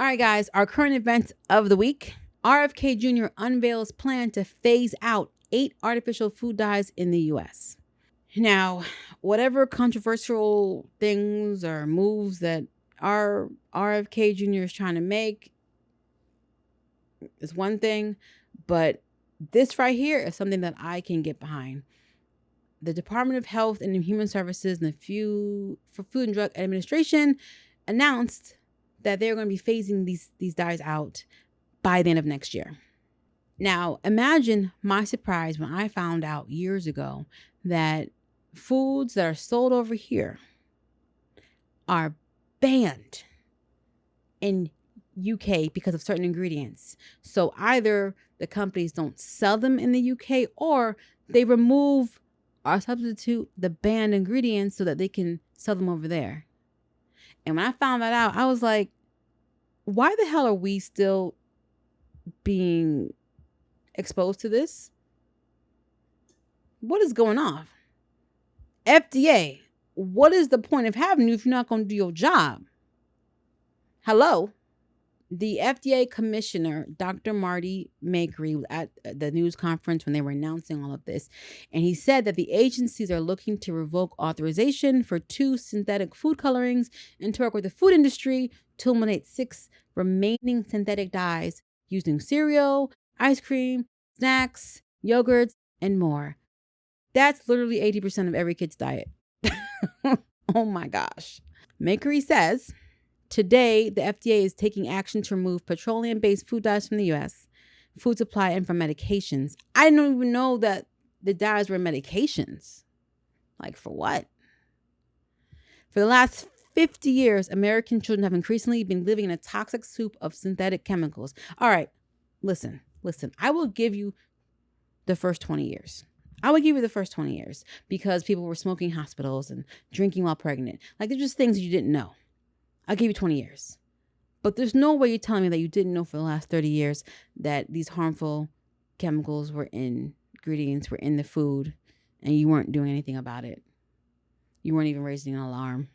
All right, guys, our current events of the week. RFK Jr. unveils plan to phase out 8 artificial food dyes in the U.S. Now, whatever controversial things or moves that our RFK Jr. is trying to make is one thing, but this right here is something that I can get behind. The Department of Health and Human Services and the Food and Drug Administration announced that they're going to be phasing these dyes out by the end of next year. Now, imagine my surprise when I found out years ago that foods that are sold over here are banned in UK because of certain ingredients. So either the companies don't sell them in the UK or they remove or substitute the banned ingredients so that they can sell them over there. And when I found that out, I was like, why the hell are we still being exposed to this? What is going on? FDA, what is the point of having you if you're not going to do your job? Hello? The FDA commissioner, Dr. Marty Makary, was at the news conference when they were announcing all of this. And he said that the agencies are looking to revoke authorization for 2 synthetic food colorings and to work with the food industry to eliminate 6 remaining synthetic dyes used in cereal, ice cream, snacks, yogurts, and more. That's literally 80% of every kid's diet. Oh my gosh. Makary says, today, the FDA is taking action to remove petroleum-based food dyes from the U.S., food supply, and from medications. I didn't even know that the dyes were medications. Like, for what? For the last 50 years, American children have increasingly been living in a toxic soup of synthetic chemicals. All right, listen. I will give you the first 20 years. Because people were smoking in hospitals and drinking while pregnant. Like, they're just things you didn't know. I'll give you 20 years. But there's no way you're telling me that you didn't know for the last 30 years that these harmful chemicals ingredients were in the food and you weren't doing anything about it. You weren't even raising an alarm,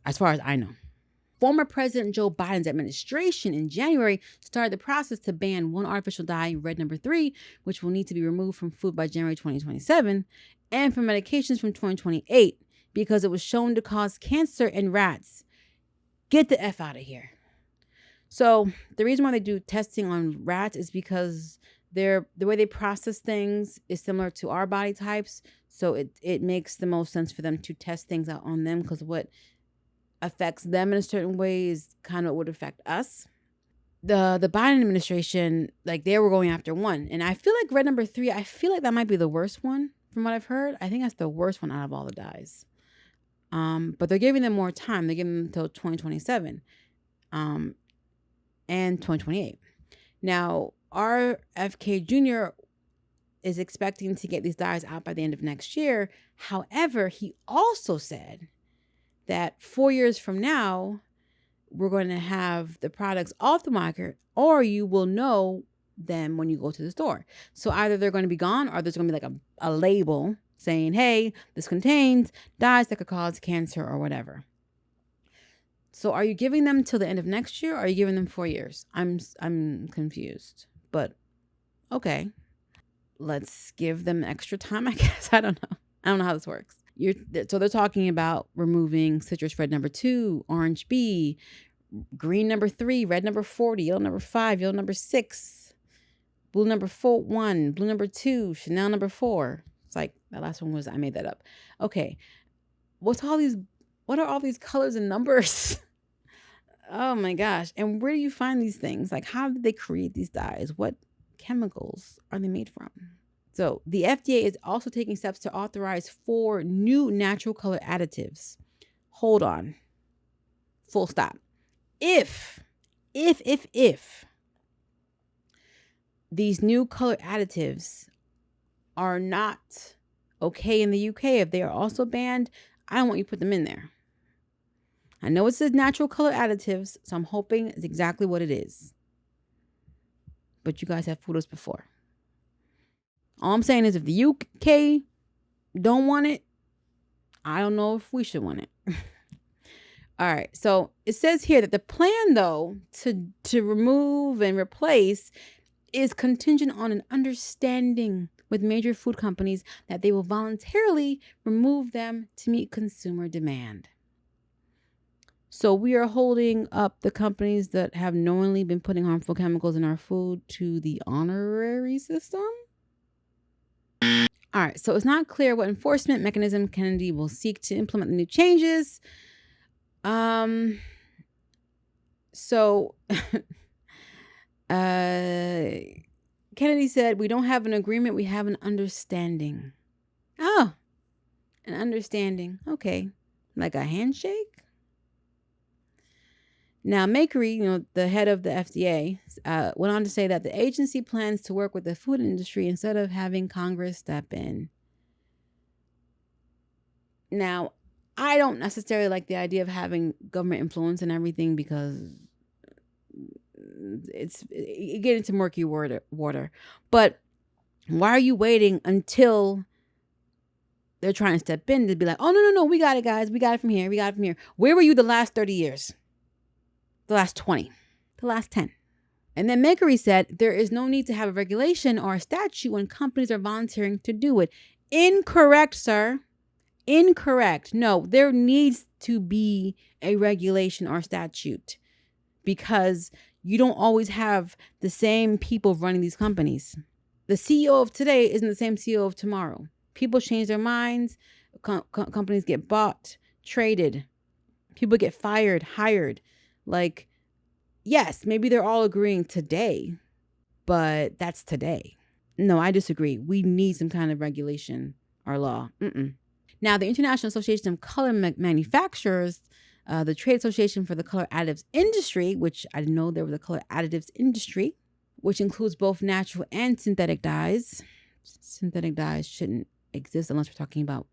as far as I know. Former President Joe Biden's administration in January started the process to ban one artificial dye, red number 3, which will need to be removed from food by January 2027, and from medications from 2028 because it was shown to cause cancer in rats. Get the F out of here. So the reason why they do testing on rats is because the way they process things is similar to our body types. So it makes the most sense for them to test things out on them, because what affects them in a certain way is kind of what would affect us. The Biden administration, like, they were going after one. And I feel like red number 3, I feel like that might be the worst one from what I've heard. I think that's the worst one out of all the dyes. But they're giving them more time. They're giving them until 2027 and 2028. Now, RFK Jr. is expecting to get these dyes out by the end of next year. However, he also said that 4 years from now, we're going to have the products off the market, or you will know them when you go to the store. So either they're going to be gone, or there's going to be like a label saying, hey, this contains dyes that could cause cancer or whatever. So are you giving them till the end of next year, or are you giving them 4 years? I'm confused, but okay. Let's give them extra time, I guess. I don't know how this works. So they're talking about removing citrus red number 2, orange B, green number 3, red number 40, yellow number 5, yellow number 6, blue number 1, blue number 2, Chanel number 4. It's like that last one was, I made that up. Okay. What are all these colors and numbers? Oh my gosh. And where do you find these things? Like, how did they create these dyes? What chemicals are they made from? So the FDA is also taking steps to authorize 4 new natural color additives. Hold on. Full stop. If these new color additives are not okay in the UK, if they are also banned, I don't want you to put them in there. I know it says natural color additives, so I'm hoping it's exactly what it is. But you guys have fooled us before. All I'm saying is, if the UK don't want it, I don't know if we should want it. All right. So it says here that the plan, though, to remove and replace is contingent on an understanding with major food companies that they will voluntarily remove them to meet consumer demand. So we are holding up the companies that have knowingly been putting harmful chemicals in our food to the honorary system. All right. So it's not clear what enforcement mechanism Kennedy will seek to implement the new changes. So Kennedy said, we don't have an agreement, we have an understanding. Oh, an understanding. Okay. Like a handshake? Now, Makery, the head of the FDA, went on to say that the agency plans to work with the food industry instead of having Congress step in. Now, I don't necessarily like the idea of having government influence in everything because it get into murky water. But why are you waiting until they're trying to step in to be like, oh, no, we got it, guys. We got it from here. We got it from here. Where were you the last 30 years? The last 20? The last 10? And then Makery said, there is no need to have a regulation or a statute when companies are volunteering to do it. Incorrect, sir. Incorrect. No, there needs to be a regulation or statute because you don't always have the same people running these companies. The CEO of today isn't the same CEO of tomorrow. People change their minds. Companies get bought, traded. People get fired, hired. Like, yes, maybe they're all agreeing today, but that's today. No, I disagree. We need some kind of regulation or law. Now, the International Association of Color Manufacturers, the Trade Association for the Color Additives Industry, which I didn't know there was a color additives industry, which includes both natural and synthetic dyes. Synthetic dyes shouldn't exist unless we're talking about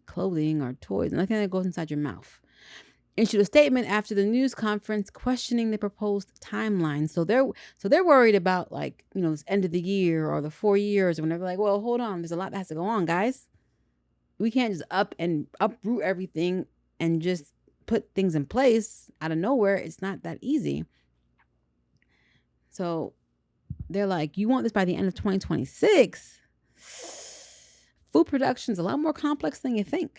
clothing or toys, nothing that goes inside your mouth, issued a statement after the news conference questioning the proposed timeline. So they're worried about this end of the year or the 4 years or whenever. Like, well, hold on, there's a lot that has to go on, guys. We can't just uproot everything and just put things in place out of nowhere. It's not that easy. So they're like, you want this by the end of 2026? Food production is a lot more complex than you think.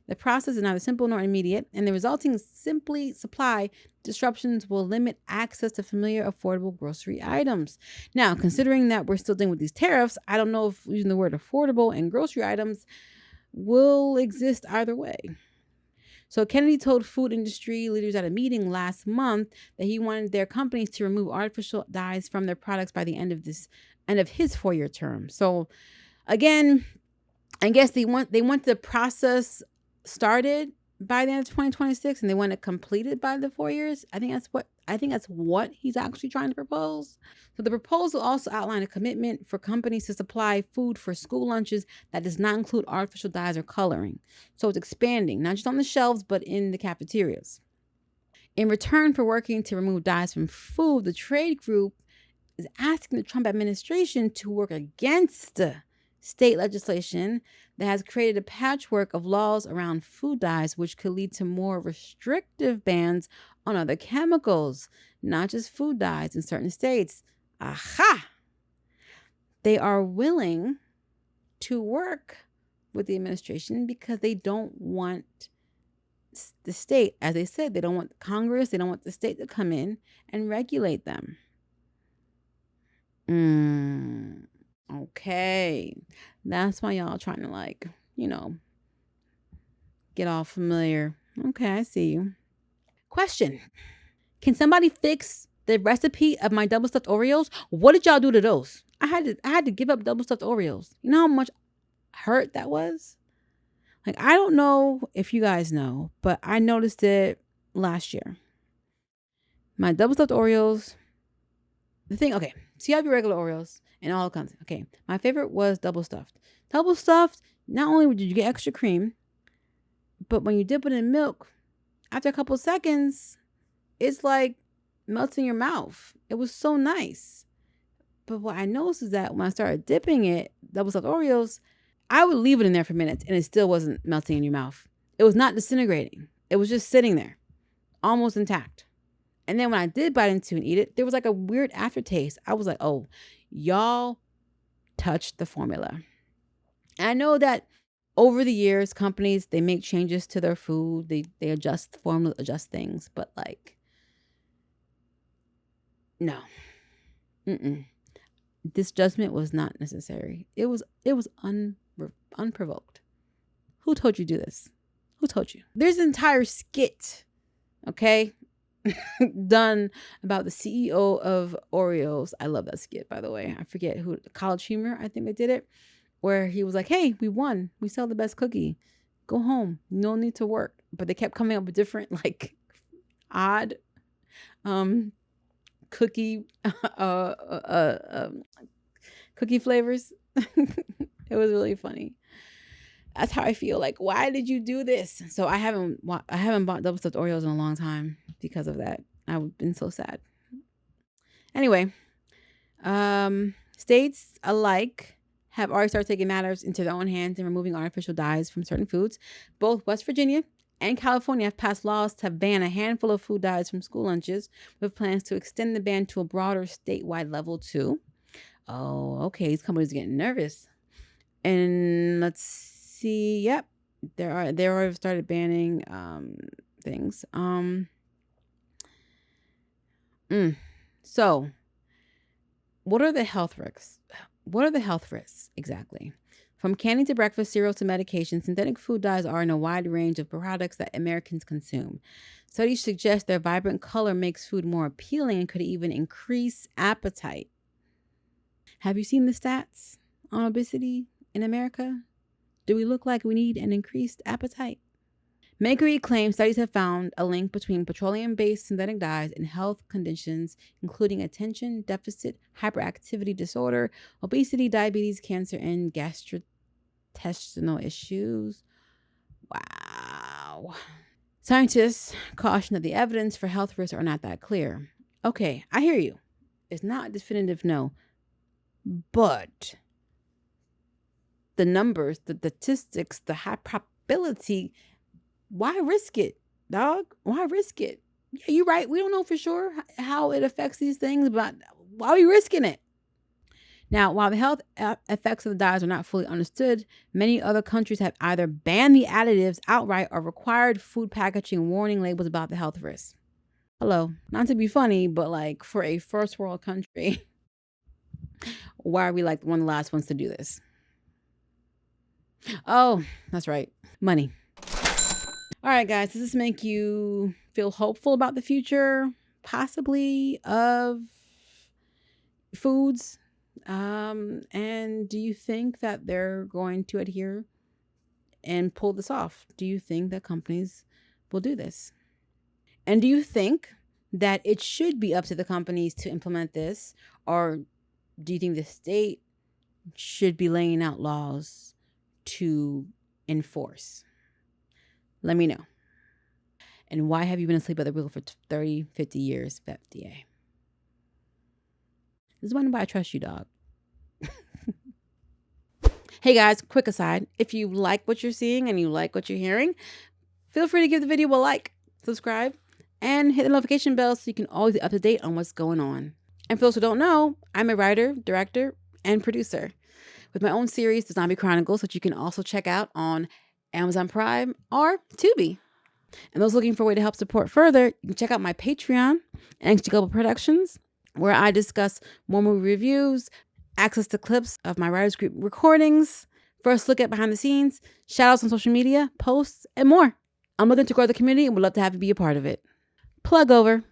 The process is neither simple nor immediate, and the resulting supply disruptions will limit access to familiar, affordable grocery items. Now, considering that we're still dealing with these tariffs, I don't know if using the word affordable and grocery items will exist either way. So Kennedy told food industry leaders at a meeting last month that he wanted their companies to remove artificial dyes from their products by the end of his 4-year term. So again, I guess they want the process started by the end of 2026 and they want it completed by the 4 years. I think that's what he's actually trying to propose. So the proposal also outlined a commitment for companies to supply food for school lunches that does not include artificial dyes or coloring. So it's expanding, not just on the shelves, but in the cafeterias. In return for working to remove dyes from food, the trade group is asking the Trump administration to work against state legislation that has created a patchwork of laws around food dyes, which could lead to more restrictive bans on other chemicals, not just food dyes in certain states. Aha! They are willing to work with the administration because they don't want the state, as they said, they don't want Congress, they don't want the state to come in and regulate them. Okay. That's why y'all trying to get all familiar. Okay, I see you. Question. Can somebody fix the recipe of my double stuffed Oreos? What did y'all do to those? I had to give up double stuffed Oreos. You know how much hurt that was? I don't know if you guys know, but I noticed it last year. My double stuffed Oreos. Okay, so you have your regular Oreos and all kinds. Okay, my favorite was double stuffed. Double stuffed, not only did you get extra cream, but when you dip it in milk, after a couple of seconds, it's like melting your mouth. It was so nice. But what I noticed is that when I started dipping it, double stuffed Oreos, I would leave it in there for minutes and it still wasn't melting in your mouth. It was not disintegrating. It was just sitting there, almost intact. And then when I did bite into and eat it, there was like a weird aftertaste. I was like, oh, y'all touched the formula. And I know that over the years, companies, they make changes to their food. They adjust the formula, adjust things. But like, no. Mm-mm. This judgment was not necessary. It was unprovoked. Who told you to do this? Who told you? There's an entire skit, okay, done about the CEO of Oreos. I love that skit, by the way. I forget who, College Humor, I think they did it, where he was like, hey, we won. We sell the best cookie. Go home. No need to work. But they kept coming up with different, like, odd cookie cookie flavors. It was really funny. That's how I feel. Like, why did you do this? So I haven't bought double stuffed Oreos in a long time because of that. I've been so sad. Anyway, states alike have already started taking matters into their own hands and removing artificial dyes from certain foods. Both West Virginia and California have passed laws to ban a handful of food dyes from school lunches, with plans to extend the ban to a broader statewide level too. Oh, okay. These companies are getting nervous. And let's see. Yep, they already started banning things. So, what are the health risks? What are the health risks exactly? From candy to breakfast cereal to medication, synthetic food dyes are in a wide range of products that Americans consume. Studies suggest their vibrant color makes food more appealing and could even increase appetite. Have you seen the stats on obesity in America? Do we look like we need an increased appetite? Makery claims studies have found a link between petroleum-based synthetic dyes and health conditions, including attention deficit hyperactivity disorder, obesity, diabetes, cancer, and gastrointestinal issues. Wow. Scientists caution that the evidence for health risks are not that clear. Okay, I hear you. It's not a definitive no, but the numbers, the statistics, the high probability, why risk it, dog? Why risk it? Yeah, you're right. We don't know for sure how it affects these things, but why are we risking it? Now, while the health effects of the dyes are not fully understood, many other countries have either banned the additives outright or required food packaging warning labels about the health risks. Hello, not to be funny, but like for a first world country, why are we like one of the last ones to do this? Oh, that's right. Money. All right, guys, does this make you feel hopeful about the future, possibly, of foods? And do you think that they're going to adhere and pull this off? Do you think that companies will do this? And do you think that it should be up to the companies to implement this? Or do you think the state should be laying out laws to enforce? Let me know. And why have you been asleep at the wheel for 30, 50 years, FDA? This is why I trust you, dog. Hey guys, quick aside. If you like what you're seeing and you like what you're hearing, feel free to give the video a like, subscribe, and hit the notification bell so you can always be up to date on what's going on. And for those who don't know, I'm a writer, director, and producer with my own series, The Zombie Chronicles, which you can also check out on Amazon Prime or Tubi. And those looking for a way to help support further, you can check out my Patreon, NXG Global Productions, where I discuss more movie reviews, access to clips of my writers group recordings, first look at behind the scenes, shout outs on social media, posts, and more. I'm looking to grow the community and would love to have you be a part of it. Plug over.